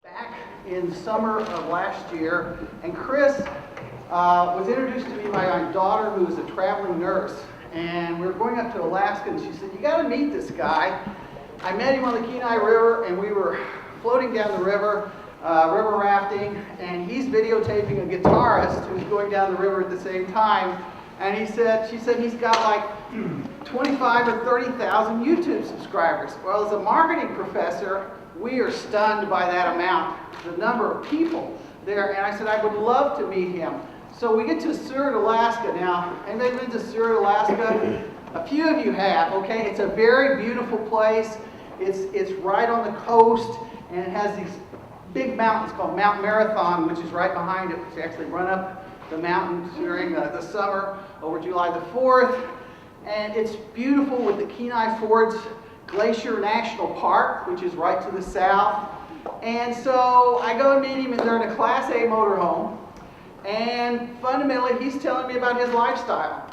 Back in summer of last year, and Chris was introduced to me by my daughter, who is a traveling nurse, and we were going up to Alaska, and she said, "You got to meet this guy." I met him on the Kenai River, and we were floating down the river, river rafting, and he's videotaping a guitarist who's going down the river at the same time. And she said he's got like 25 or 30,000 YouTube subscribers. Well, as a marketing professor, we are stunned by that amount, the number of people there. And I said, I would love to meet him. So we get to Seward, Alaska now. Anybody been to Seward, Alaska? A few of you have, okay? It's a very beautiful place. It's right on the coast, and it has these big mountains called Mount Marathon, which is right behind it. We actually run up the mountains during the summer over July the 4th. And it's beautiful with the Kenai Fords Glacier National Park, which is right to the south. And so I go and meet him, and they're in a Class A motorhome. And fundamentally, he's telling me about his lifestyle.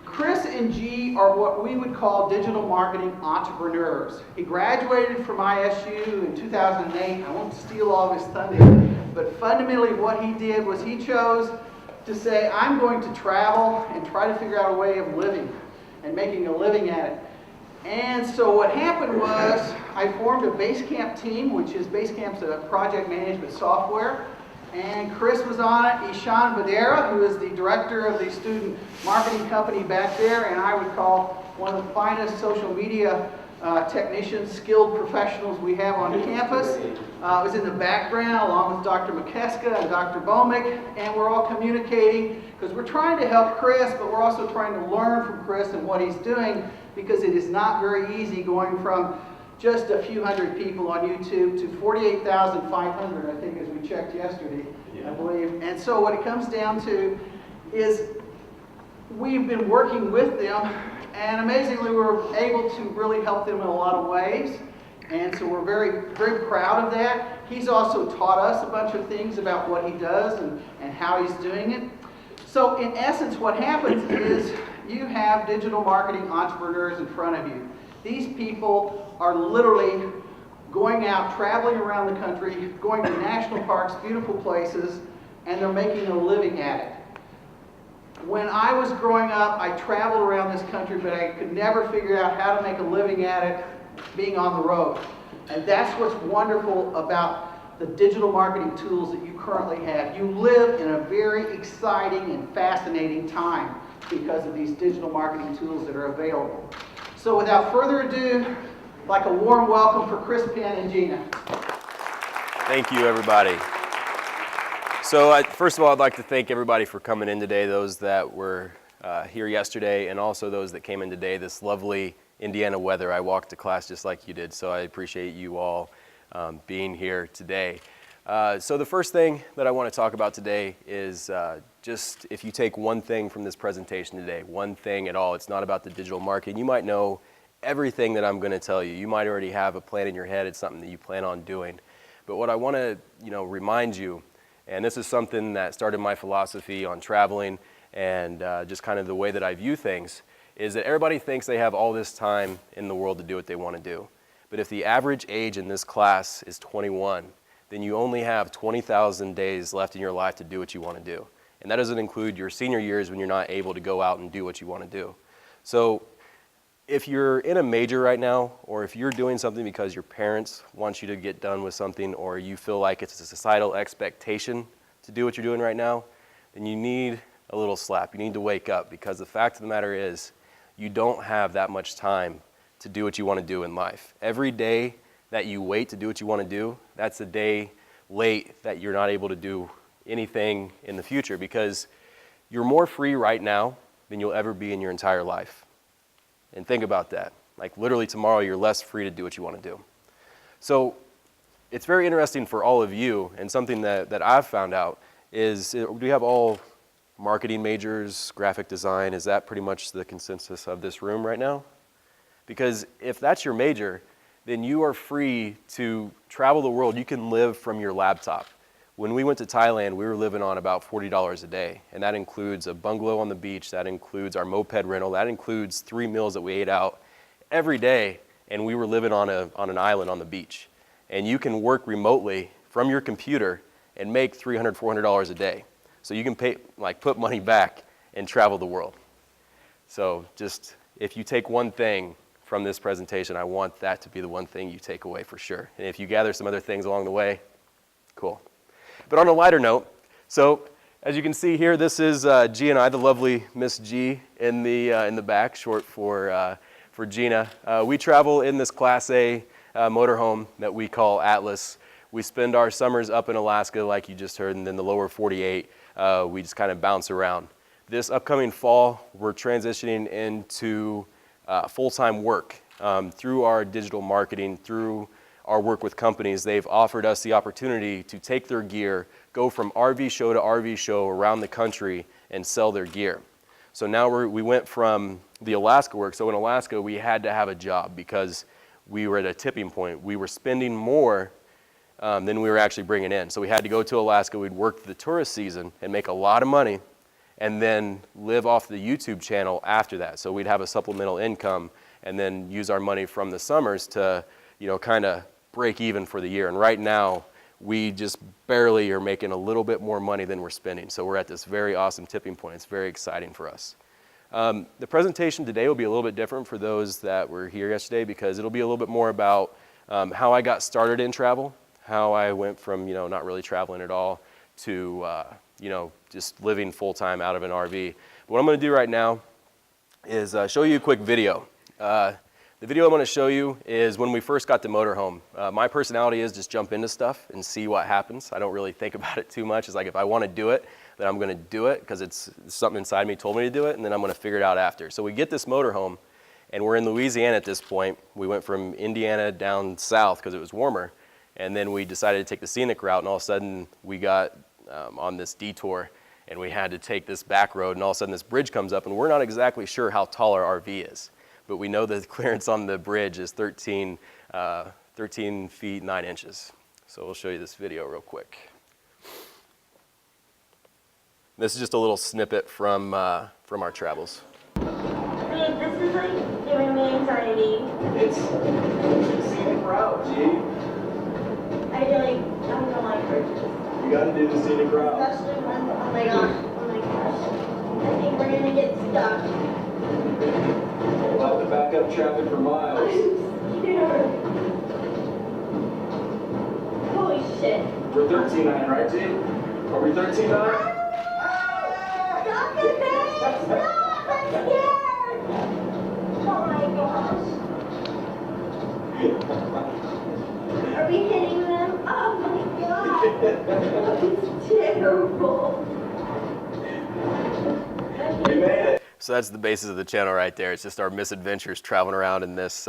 Chris and G are what we would call digital marketing entrepreneurs. He graduated from ISU in 2008. I won't steal all of his thunder, but fundamentally what he did was he chose to say, I'm going to travel and try to figure out a way of living and making a living at it. And so what happened was I formed a Basecamp team, which is Basecamp's a project management software. And Chris was on it, Ishan Vadera, who is the director of the student marketing company back there, and I would call one of the finest social media technicians, skilled professionals we have on campus. Was in the background along with Dr. McKeska and Dr. Bomick, and we're all communicating because we're trying to help Chris, but we're also trying to learn from Chris and what he's doing, because it is not very easy going from just a few hundred people on YouTube to 48,500, I think, as we checked yesterday, I believe. And so what it comes down to is we've been working with them, and amazingly we're able to really help them in a lot of ways. And so we're very, very proud of that. He's also taught us a bunch of things about what he does and how he's doing it. So in essence, what happens is you have digital marketing entrepreneurs in front of you. These people are literally going out, traveling around the country, going to national parks, beautiful places, and they're making a living at it. When I was growing up, I traveled around this country, but I could never figure out how to make a living at it being on the road. And that's what's wonderful about the digital marketing tools that you currently have. You live in a very exciting and fascinating time because of these digital marketing tools that are available. So without further ado, like a warm welcome for Chris Penn and Gina. Thank you, everybody. So first of all, I'd like to thank everybody for coming in today, those that were here yesterday, and also those that came in today, this lovely Indiana weather. I walked to class just like you did, so I appreciate you all being here today. So the first thing that I want to talk about today is just if you take one thing from this presentation today, one thing at all, it's not about the digital marketing. You might know everything that I'm going to tell you. You might already have a plan in your head. It's something that you plan on doing. But what I want to remind you, and this is something that started my philosophy on traveling and just kind of the way that I view things, is that everybody thinks they have all this time in the world to do what they want to do. But if the average age in this class is 21, then you only have 20,000 days left in your life to do what you want to do. And that doesn't include your senior years when you're not able to go out and do what you want to do. So if you're in a major right now, or if you're doing something because your parents want you to get done with something, or you feel like it's a societal expectation to do what you're doing right now, then you need a little slap. You need to wake up, because the fact of the matter is you don't have that much time to do what you want to do in life. Every day that you wait to do what you want to do, that's a day late that you're not able to do anything in the future, because you're more free right now than you'll ever be in your entire life. And think about that. Like literally tomorrow, you're less free to do what you want to do. So it's very interesting for all of you, and something that I've found out is, do we have all marketing majors, graphic design? Is that pretty much the consensus of this room right now? Because if that's your major, then you are free to travel the world. You can live from your laptop. When we went to Thailand, we were living on about $40 a day, and that includes a bungalow on the beach, that includes our moped rental, that includes 3 meals that we ate out every day, and we were living on an island on the beach. And you can work remotely from your computer and make $300, $400 a day. So you can put money back and travel the world. So just, if you take one thing from this presentation, I want that to be the one thing you take away for sure. And if you gather some other things along the way, cool. But on a lighter note, so as you can see here, this is G and I, the lovely Miss G in the back, short for Gina. We travel in this Class A motorhome that we call Atlas. We spend our summers up in Alaska, like you just heard, and then the lower 48, we just kind of bounce around. This upcoming fall, we're transitioning into full-time work. Through our digital marketing, through our work with companies, they've offered us the opportunity to take their gear, go from RV show to RV show around the country and sell their gear. So now we went from the Alaska work. So in Alaska, we had to have a job because we were at a tipping point. We were spending more than we were actually bringing in. So we had to go to Alaska. We'd work the tourist season and make a lot of money and then live off the YouTube channel after that. So we'd have a supplemental income and then use our money from the summers to, kind of break even for the year. And right now, we just barely are making a little bit more money than we're spending. So we're at this very awesome tipping point. It's very exciting for us. The presentation today will be a little bit different for those that were here yesterday because it'll be a little bit more about how I got started in travel, how I went from, not really traveling at all to, just living full-time out of an RV. But what I'm going to do right now is show you a quick video. The video I'm going to show you is when we first got the motorhome. My personality is just jump into stuff and see what happens. I don't really think about it too much. It's like if I want to do it, then I'm going to do it because it's something inside me told me to do it, and then I'm going to figure it out after. So we get this motorhome, and we're in Louisiana at this point. We went from Indiana down south because it was warmer, and then we decided to take the scenic route, and all of a sudden we got on this detour, and we had to take this back road, and all of a sudden this bridge comes up, and we're not exactly sure how tall our RV is. But we know the clearance on the bridge is 13 feet 9 inches. So we'll show you this video real quick. This is just a little snippet from our travels. This is like giving me anxiety. It's scenic route, G. I feel like I'm gonna like bridges. You gotta do the scenic route. Especially when, oh my gosh. I think we're gonna get stuck. We'll have to back up traffic for miles. I'm scared. Holy shit. We're 13.9, right, G? Are we 13.9? Stop it, man! Stop! I'm scared! Oh my gosh. Are we hitting them? Oh my god! It's terrible. We made it. So that's the basis of the channel right there. It's just our misadventures traveling around in this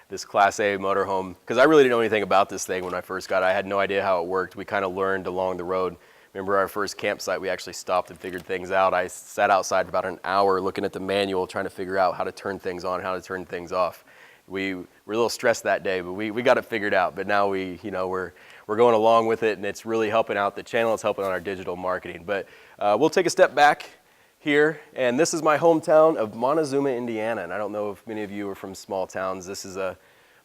this Class A motorhome. Because I really didn't know anything about this thing when I first got it. I had no idea how it worked. We kind of learned along the road. Remember our first campsite, we actually stopped and figured things out. I sat outside for about an hour looking at the manual, trying to figure out how to turn things on, how to turn things off. We were a little stressed that day, but we got it figured out. But now we're going along with it, and it's really helping out the channel. It's helping out our digital marketing. But we'll take a step back here, and this is my hometown of Montezuma, Indiana. And I don't know if many of you are from small towns. This is a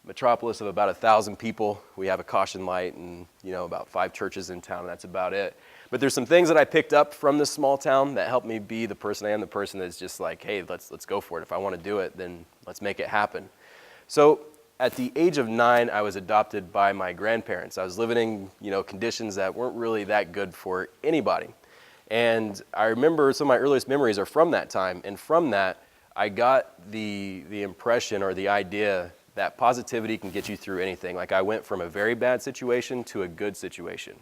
metropolis of about 1,000 people. We have a caution light and about 5 churches in town, and that's about it. But there's some things that I picked up from this small town that helped me be the person I am, the person that's just like, hey, let's go for it. If I want to do it, then let's make it happen. So at the age of 9, I was adopted by my grandparents. I was living in conditions that weren't really that good for anybody. And I remember some of my earliest memories are from that time. And from that, I got the impression or the idea that positivity can get you through anything. Like I went from a very bad situation to a good situation.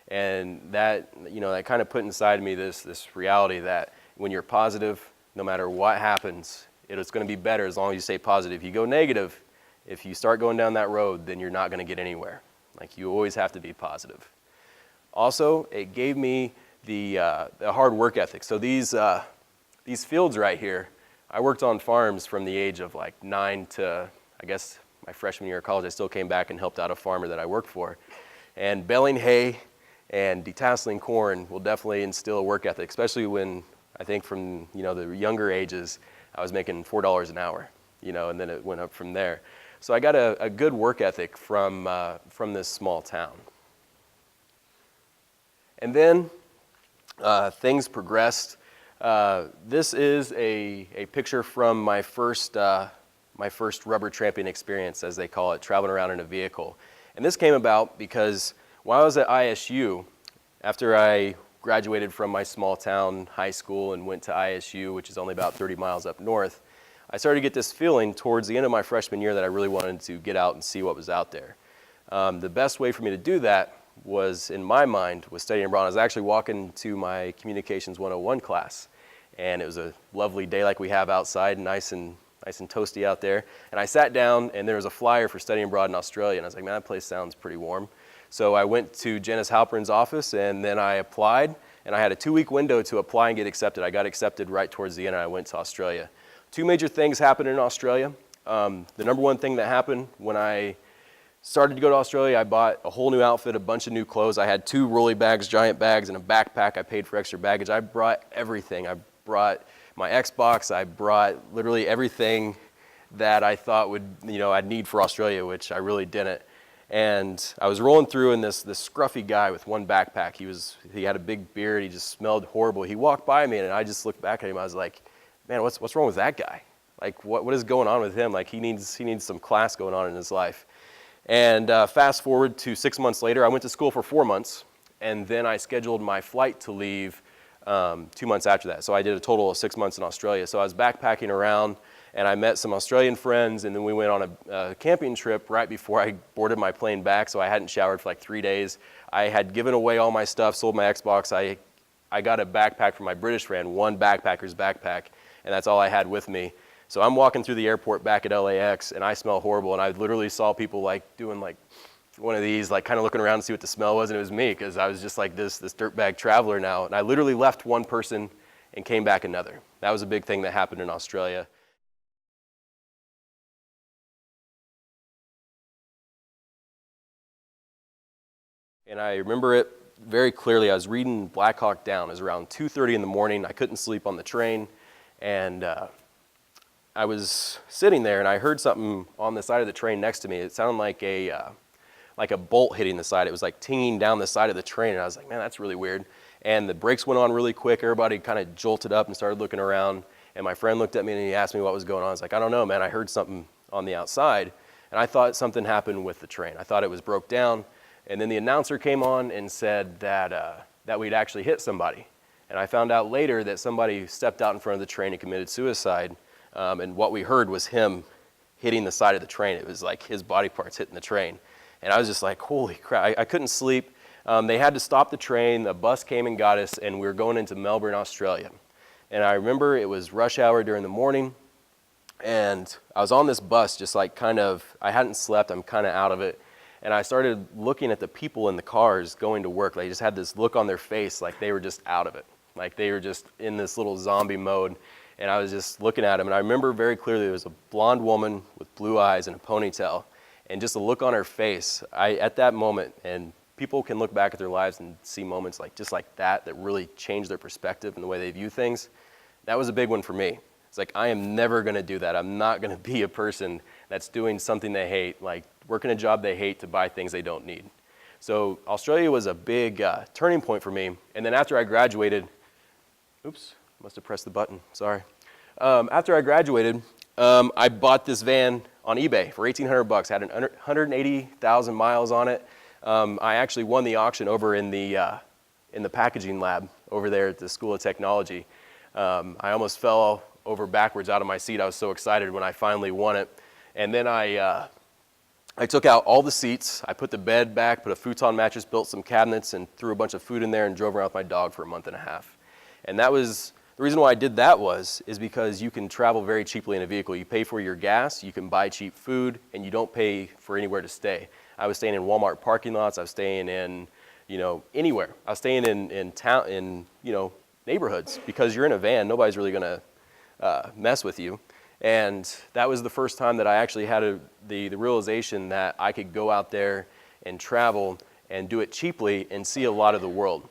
And that, that kind of put inside me this reality that when you're positive, no matter what happens, it's going to be better as long as you stay positive. If you go negative, if you start going down that road, then you're not going to get anywhere. Like you always have to be positive. Also, it gave me the hard work ethic. So these fields right here, I worked on farms from the age of like 9 to, I guess, my freshman year of college. I still came back and helped out a farmer that I worked for. And baling hay and detasseling corn will definitely instill a work ethic, especially when I think from the younger ages, I was making $4 an hour, and then it went up from there. So I got a good work ethic from this small town. And then things progressed. This is a picture from my first rubber tramping experience, as they call it, traveling around in a vehicle. And this came about because while I was at ISU, after I graduated from my small town high school and went to ISU, which is only about 30 miles up north, I started to get this feeling towards the end of my freshman year that I really wanted to get out and see what was out there. The best way for me to do that was, in my mind, was studying abroad. I was actually walking to my Communications 101 class, and it was a lovely day like we have outside, nice and toasty out there. And I sat down, and there was a flyer for studying abroad in Australia, and I was like, man, that place sounds pretty warm. So I went to Janice Halperin's office, and then I applied, and I had a 2-week window to apply and get accepted. I got accepted right towards the end, and I went to Australia. 2 major things happened in Australia. The number one thing that happened when I started to go to Australia, I bought a whole new outfit, a bunch of new clothes. I had 2 rolly bags, giant bags, and a backpack. I paid for extra baggage. I brought everything. I brought my Xbox. I brought literally everything that I thought I'd need for Australia, which I really didn't. And I was rolling through, and this scruffy guy with one backpack, he had a big beard, he just smelled horrible. He walked by me, and I just looked back at him. I was like, man, what's wrong with that guy? Like, what is going on with him? Like, he needs some class going on in his life. And fast forward to 6 months later, I went to school for 4 months, and then I scheduled my flight to leave 2 months after that. So I did a total of 6 months in Australia. So I was backpacking around, and I met some Australian friends, and then we went on a camping trip right before I boarded my plane back, so I hadn't showered for like 3 days. I had given away all my stuff, sold my Xbox. I got a backpack from my British friend, one backpacker's backpack, and that's all I had with me. So I'm walking through the airport back at LAX, and I smell horrible, and I literally saw people like doing like one of these, like kind of looking around to see what the smell was, and it was me, because I was just like this dirtbag traveler now. And I literally left one person and came back another. That was a big thing that happened in Australia. And I remember it very clearly. I was reading Black Hawk Down. It was around 2:30 in the morning. I couldn't sleep on the train, and I was sitting there, and I heard something on the side of the train next to me. It sounded like a bolt hitting the side. It was like tinging down the side of the train, and I was like, man, that's really weird. And the brakes went on really quick. Everybody kind of jolted up and started looking around, and my friend looked at me, and he asked me what was going on. I was like, I don't know, man. I heard something on the outside, and I thought something happened with the train. I thought it was broke down, and then the announcer came on and said that we'd actually hit somebody. And I found out later that somebody stepped out in front of the train and committed suicide. And what we heard was him hitting the side of the train. It was like his body parts hitting the train. And I was just like, holy crap, I couldn't sleep. They had to stop the train, the bus came and got us, and we were going into Melbourne, Australia. And I remember it was rush hour during the morning, and I was on this bus just like I hadn't slept, I'm kind of out of it. And I started looking at the people in the cars going to work. They just had this look on their face like they were just out of it. Like they were just in this little zombie mode. And I was just looking at them, and I remember very clearly there was a blonde woman with blue eyes and a ponytail, and just a look on her face. At that moment, and people can look back at their lives and see moments just like that really change their perspective and the way they view things. That was a big one for me. It's like, I am never going to do that. I'm not going to be a person that's doing something they hate, like working a job they hate to buy things they don't need. So Australia was a big turning point for me. And then after I graduated, oops, must have pressed the button, sorry. After I graduated, I bought this van on eBay for $1,800. Had 180,000 miles on it. I actually won the auction over in the packaging lab over there at the School of Technology. I almost fell over backwards out of my seat. I was so excited when I finally won it. And then I took out all the seats. I put the bed back, put a futon mattress, built some cabinets, and threw a bunch of food in there and drove around with my dog for a month and a half. And that was, the reason why I did that is because you can travel very cheaply in a vehicle. You pay for your gas, you can buy cheap food, and you don't pay for anywhere to stay. I was staying in Walmart parking lots. I was staying in, anywhere. I was staying in town, neighborhoods, because you're in a van. Nobody's really going to mess with you. And that was the first time that I actually had the realization that I could go out there and travel and do it cheaply and see a lot of the world.